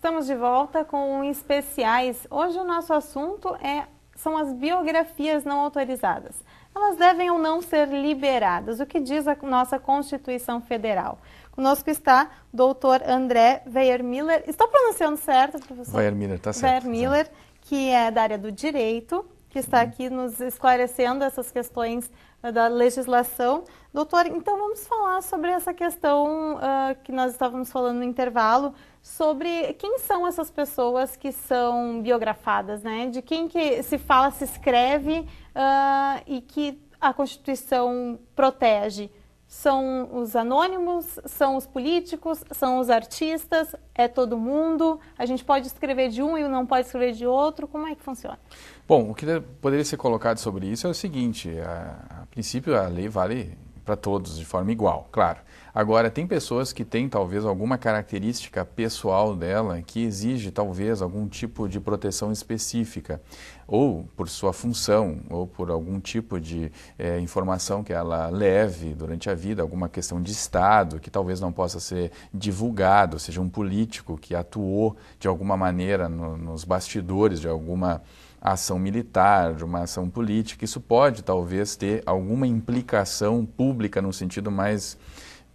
Estamos de volta com especiais. Hoje o nosso assunto são as biografias não autorizadas. Elas devem ou não ser liberadas? O que diz a nossa Constituição Federal? Conosco está o doutor André Weiermiller. Estou pronunciando certo, professor? Weiermiller, está certo. Weiermiller, que é da área do direito, que está aqui nos esclarecendo essas questões da legislação. Doutor, então vamos falar sobre essa questão que nós estávamos falando no intervalo, sobre quem são essas pessoas que são biografadas, né? De quem que se fala, se escreve e que a Constituição protege. São os anônimos, são os políticos, são os artistas, é todo mundo? A gente pode escrever de um e não pode escrever de outro? Como é que funciona? Bom, o que poderia ser colocado sobre isso é o seguinte, a princípio a lei vale para todos de forma igual, claro. Agora, tem pessoas que têm talvez alguma característica pessoal dela que exige talvez algum tipo de proteção específica, ou por sua função, ou por algum tipo de informação que ela leve durante a vida, alguma questão de Estado que talvez não possa ser divulgado, ou seja, um político que atuou de alguma maneira nos bastidores de alguma ação militar, de uma ação política. Isso pode talvez ter alguma implicação pública no sentido mais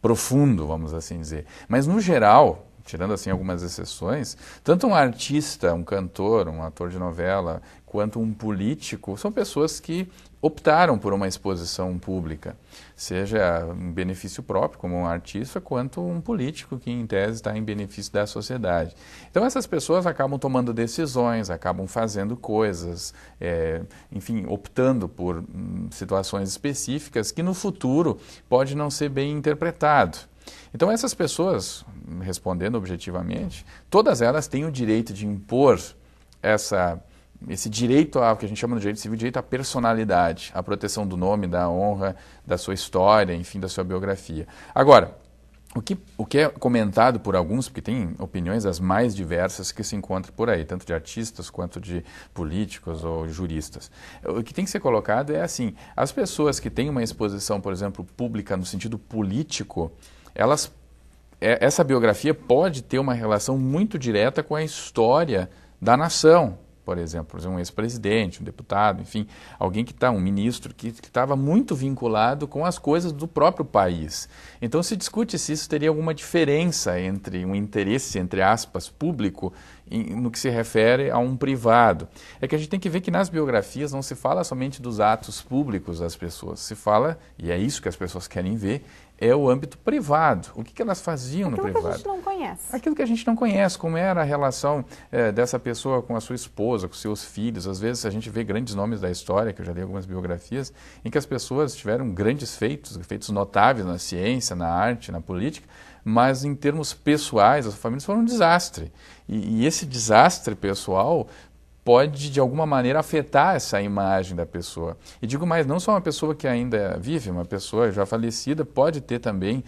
profundo, vamos assim dizer. Mas no geral, tirando assim algumas exceções, tanto um artista, um cantor, um ator de novela, quanto um político, são pessoas que optaram por uma exposição pública, seja em benefício próprio, como um artista, quanto um político que, em tese, está em benefício da sociedade. Então, essas pessoas acabam tomando decisões, acabam fazendo coisas, enfim, optando por situações específicas que, no futuro, pode não ser bem interpretado. Então, essas pessoas, respondendo objetivamente, todas elas têm o direito de impor esse direito ao que a gente chama de direito civil, direito à personalidade, à proteção do nome, da honra, da sua história, enfim, da sua biografia. Agora, o que é comentado por alguns, porque tem opiniões as mais diversas que se encontram por aí, tanto de artistas quanto de políticos ou juristas. O que tem que ser colocado é assim, as pessoas que têm uma exposição, por exemplo, pública no sentido político, essa biografia pode ter uma relação muito direta com a história da nação. Por exemplo, um ex-presidente, um deputado, enfim, alguém que está, um ministro que estava muito vinculado com as coisas do próprio país. Então se discute se isso teria alguma diferença entre um interesse, entre aspas, público, no que se refere a um privado. É que a gente tem que ver que nas biografias não se fala somente dos atos públicos das pessoas, se fala, e é isso que as pessoas querem ver, é o âmbito privado. O que elas faziam no privado? Aquilo que a gente não conhece. Aquilo que a gente não conhece, como era a relação dessa pessoa com a sua esposa, com seus filhos. Às vezes a gente vê grandes nomes da história, que eu já li algumas biografias, em que as pessoas tiveram grandes feitos, feitos notáveis na ciência, na arte, na política, mas em termos pessoais, as famílias foram um desastre. E esse desastre pessoal pode, de alguma maneira, afetar essa imagem da pessoa. E digo mais, não só uma pessoa que ainda vive, uma pessoa já falecida pode ter também,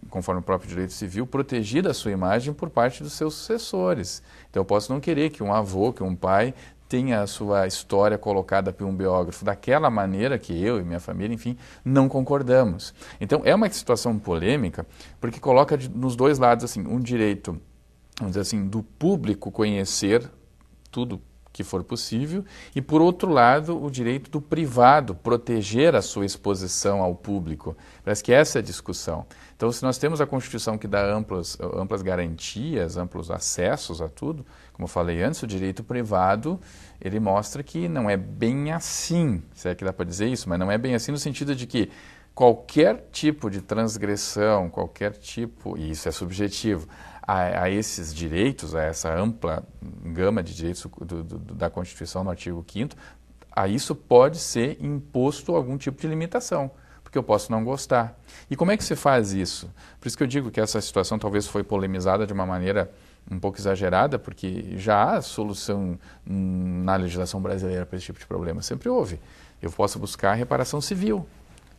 conforme o próprio direito civil, protegida a sua imagem por parte dos seus sucessores. Então eu posso não querer que um avô, que um pai tenha a sua história colocada por um biógrafo daquela maneira que eu e minha família, enfim, não concordamos. Então é uma situação polêmica, porque coloca nos dois lados assim, um direito, vamos dizer assim, do público conhecer tudo que for possível, e por outro lado o direito do privado proteger a sua exposição ao público. Parece que essa é a discussão. Então, se nós temos a Constituição que dá amplas garantias, amplos acessos a tudo, como eu falei antes, o direito privado, ele mostra que não é bem assim, se é que dá para dizer isso, mas não é bem assim no sentido de que qualquer tipo de transgressão, qualquer tipo, e isso é subjetivo, a esses direitos, a essa ampla gama de direitos da Constituição no artigo 5º, a isso pode ser imposto algum tipo de limitação, porque eu posso não gostar. E como é que se faz isso? Por isso que eu digo que essa situação talvez foi polemizada de uma maneira um pouco exagerada, porque já há solução na legislação brasileira para esse tipo de problema, sempre houve. Eu posso buscar reparação civil.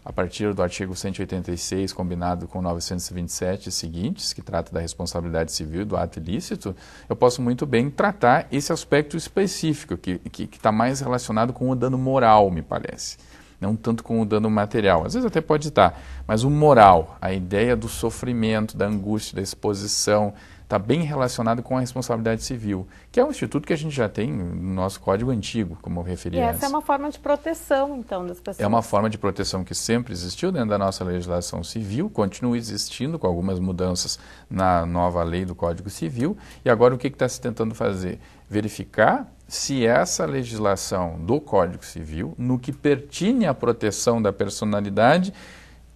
A partir do artigo 186, combinado com 927 seguintes, que trata da responsabilidade civil do ato ilícito, eu posso muito bem tratar esse aspecto específico, que está mais relacionado com o dano moral, me parece. Não tanto com o dano material. Às vezes até pode estar, mas o moral, a ideia do sofrimento, da angústia, da exposição, está bem relacionado com a responsabilidade civil, que é um instituto que a gente já tem no nosso código antigo, como eu referi E antes. essa é uma forma de proteção, então, das pessoas. É uma forma de proteção que sempre existiu dentro da nossa legislação civil, continua existindo com algumas mudanças na nova lei do Código Civil. E agora o que está se tentando fazer? Verificar se essa legislação do Código Civil, no que pertine à proteção da personalidade,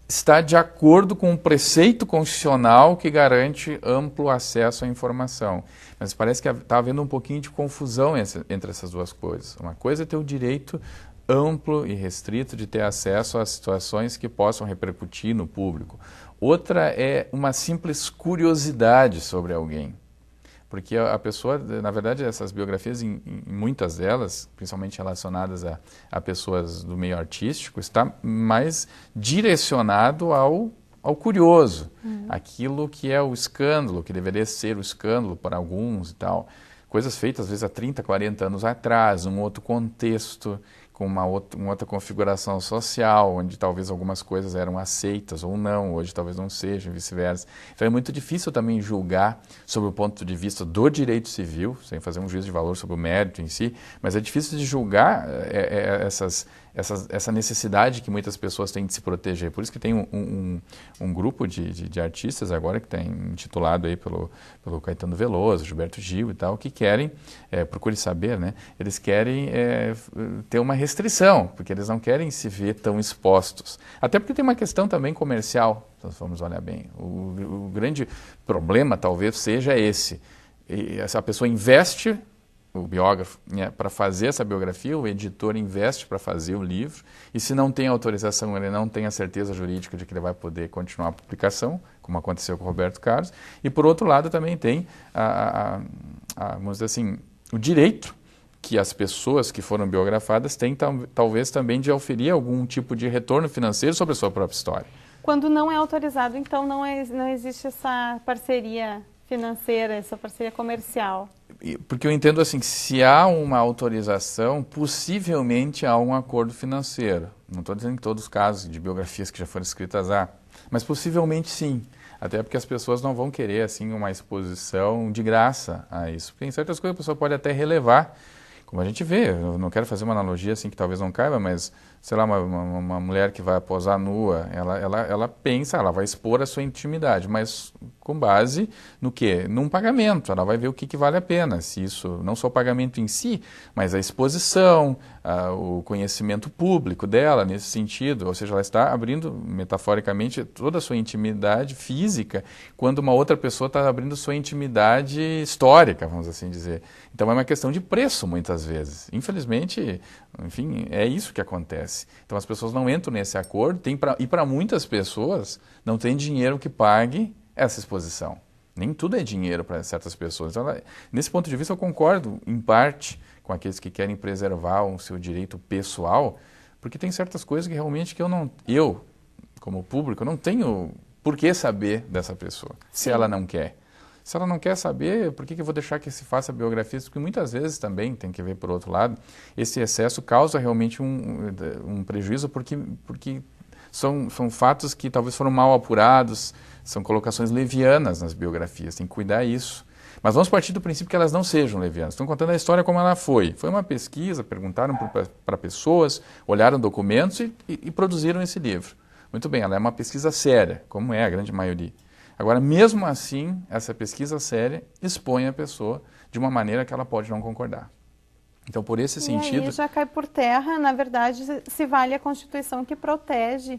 está de acordo com o preceito constitucional que garante amplo acesso à informação. Mas parece que está havendo um pouquinho de confusão entre essas duas coisas. Uma coisa é ter o direito amplo e restrito de ter acesso a situações que possam repercutir no público. Outra é uma simples curiosidade sobre alguém. Porque a pessoa, na verdade, essas biografias, em muitas delas, principalmente relacionadas a pessoas do meio artístico, está mais direcionado ao curioso. Aquilo que é o escândalo, que deveria ser o escândalo para alguns e tal. Coisas feitas, às vezes, há 30, 40 anos atrás, um outro contexto, com uma outra configuração social, onde talvez algumas coisas eram aceitas ou não, hoje talvez não sejam, e vice-versa. Então é muito difícil também julgar sobre o ponto de vista do direito civil, sem fazer um juízo de valor sobre o mérito em si, mas é difícil de julgar essa necessidade que muitas pessoas têm de se proteger. Por isso que tem um grupo de artistas agora, que está intitulado aí pelo Caetano Veloso, Gilberto Gil e tal, que querem, procure saber, né? Eles querem ter uma restrição, porque eles não querem se ver tão expostos. Até porque tem uma questão também comercial, se nós formos olhar bem. O grande problema talvez seja esse. Essa pessoa investe, o biógrafo, né, para fazer essa biografia, o editor investe para fazer o livro, e se não tem autorização, ele não tem a certeza jurídica de que ele vai poder continuar a publicação, como aconteceu com o Roberto Carlos. E por outro lado também tem, vamos dizer assim, o direito que as pessoas que foram biografadas têm talvez também de oferir algum tipo de retorno financeiro sobre a sua própria história. Quando não é autorizado, então não existe essa parceria financeira, essa parceria comercial. Porque eu entendo assim, que se há uma autorização, possivelmente há um acordo financeiro. Não estou dizendo que todos os casos de biografias que já foram escritas há, mas possivelmente sim. Até porque as pessoas não vão querer assim uma exposição de graça a isso. Porque em certas coisas a pessoa pode até relevar. Como a gente vê, eu não quero fazer uma analogia assim que talvez não caiba, mas, sei lá, uma mulher que vai posar nua, ela pensa, ela vai expor a sua intimidade, mas com base no quê? Num pagamento. Ela vai ver o que vale a pena, se isso, não só o pagamento em si, mas a exposição, o conhecimento público dela nesse sentido, ou seja, ela está abrindo, metaforicamente, toda a sua intimidade física, quando uma outra pessoa está abrindo sua intimidade histórica, vamos assim dizer. Então é uma questão de preço, muitas vezes. Infelizmente, enfim, é isso que acontece. Então as pessoas não entram nesse acordo, e para muitas pessoas não tem dinheiro que pague essa exposição. Nem tudo é dinheiro para certas pessoas. Então, nesse ponto de vista, eu concordo, em parte, com aqueles que querem preservar o seu direito pessoal, porque tem certas coisas que realmente eu, como público, não tenho por que saber dessa pessoa, se ela não quer. Se ela não quer saber, por que eu vou deixar que se faça biografias? Porque muitas vezes também, tem que ver por outro lado, esse excesso causa realmente um prejuízo, porque são fatos que talvez foram mal apurados, são colocações levianas nas biografias, tem que cuidar isso. Mas vamos partir do princípio que elas não sejam levianas. Estão contando a história como ela foi. Foi uma pesquisa, perguntaram para pessoas, olharam documentos e produziram esse livro. Muito bem, ela é uma pesquisa séria, como é a grande maioria. Agora, mesmo assim, essa pesquisa séria expõe a pessoa de uma maneira que ela pode não concordar. Então, por esse sentido... E aí já cai por terra, na verdade, se vale a Constituição que protege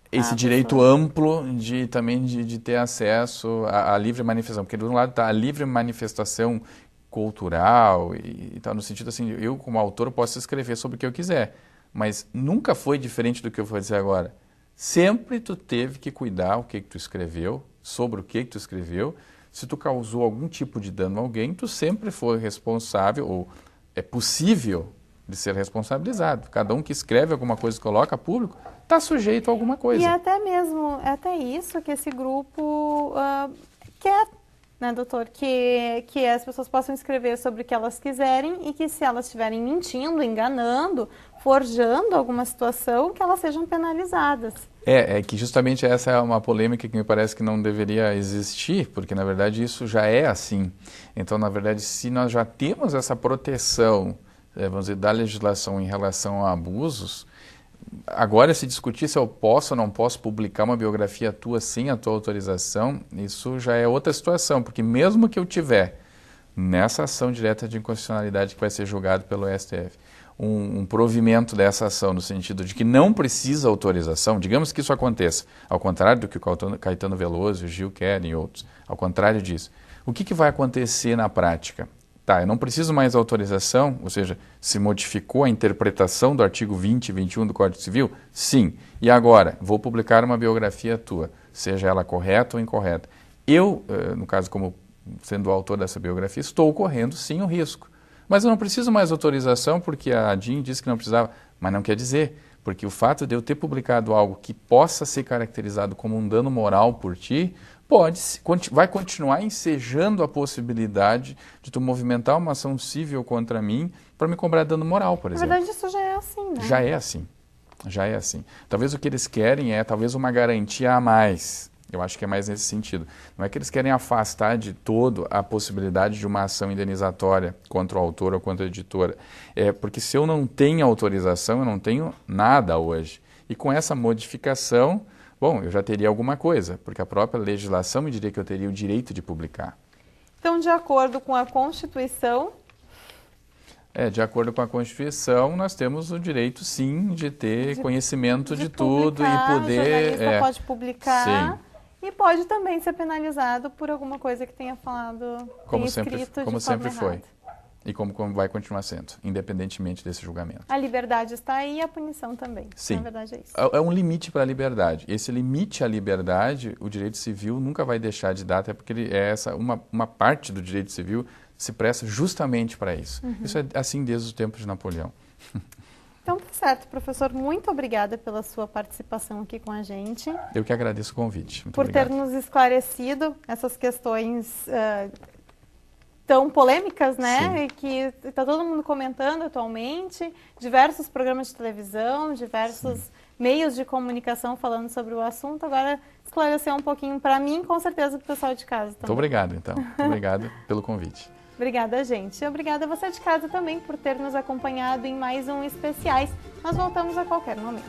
esse direito amplo também de ter acesso à livre manifestação. Porque, de um lado, está a livre manifestação cultural e tal, no sentido assim, eu, como autor, posso escrever sobre o que eu quiser. Mas nunca foi diferente do que eu vou dizer agora. Sempre tu teve que cuidar o que tu escreveu, sobre o que tu escreveu. Se tu causou algum tipo de dano a alguém, tu sempre foi responsável, ou é possível de ser responsabilizado. Cada um que escreve alguma coisa e coloca a público está sujeito a alguma coisa. E até isso que esse grupo quer né, doutor? Que as pessoas possam escrever sobre o que elas quiserem e que se elas estiverem mentindo, enganando, forjando alguma situação, que elas sejam penalizadas. É que justamente essa é uma polêmica que me parece que não deveria existir, porque na verdade isso já é assim. Então, na verdade, se nós já temos essa proteção, vamos dizer, da legislação em relação a abusos, agora se discutir se eu posso ou não posso publicar uma biografia tua sem a tua autorização, isso já é outra situação, porque mesmo que eu tiver nessa ação direta de inconstitucionalidade que vai ser julgado pelo STF, um provimento dessa ação, no sentido de que não precisa autorização, digamos que isso aconteça, ao contrário do que o Caetano Veloso, o Gil querem e outros, ao contrário disso, o que vai acontecer na prática? Tá, eu não preciso mais autorização, ou seja, se modificou a interpretação do artigo 20 e 21 do Código Civil? Sim. E agora, vou publicar uma biografia tua, seja ela correta ou incorreta. Eu, no caso, como sendo o autor dessa biografia, estou correndo sim o risco. Mas eu não preciso mais autorização porque a Jean disse que não precisava. Mas não quer dizer, porque o fato de eu ter publicado algo que possa ser caracterizado como um dano moral por ti, vai continuar ensejando a possibilidade de tu movimentar uma ação civil contra mim para me cobrar dano moral, por exemplo. Na verdade, isso já é assim, né? Já é assim. Já é assim. Talvez o que eles querem é talvez uma garantia a mais. Eu acho que é mais nesse sentido. Não é que eles querem afastar de todo a possibilidade de uma ação indenizatória contra o autor ou contra a editora. Porque se eu não tenho autorização, eu não tenho nada hoje. E com essa modificação, bom, eu já teria alguma coisa, porque a própria legislação me diria que eu teria o direito de publicar. Então, de acordo com a Constituição... De acordo com a Constituição, nós temos o direito, sim, de ter conhecimento de tudo e poder... O jornalista pode publicar... Sim. E pode também ser penalizado por alguma coisa que tenha falado, como sempre foi. Errada. E como vai continuar sendo, independentemente desse julgamento. A liberdade está aí e a punição também. Sim. Na verdade é isso. É um limite para a liberdade. Esse limite à liberdade, o direito civil nunca vai deixar de dar, até porque uma parte do direito civil se presta justamente para isso. Uhum. Isso é assim desde o tempo de Napoleão. Então, tá certo, professor. Muito obrigada pela sua participação aqui com a gente. Eu que agradeço o convite. Muito por obrigado. ter nos esclarecido essas questões tão polêmicas, né? Sim. E que está todo mundo comentando atualmente. Diversos programas de televisão, diversos meios de comunicação falando sobre o assunto. Agora, esclareceu um pouquinho para mim, com certeza para o pessoal de casa também. Muito obrigado, então. Muito obrigado pelo convite. Obrigada, gente. E obrigada a você de casa também por ter nos acompanhado em mais um Especiais. Nós voltamos a qualquer momento.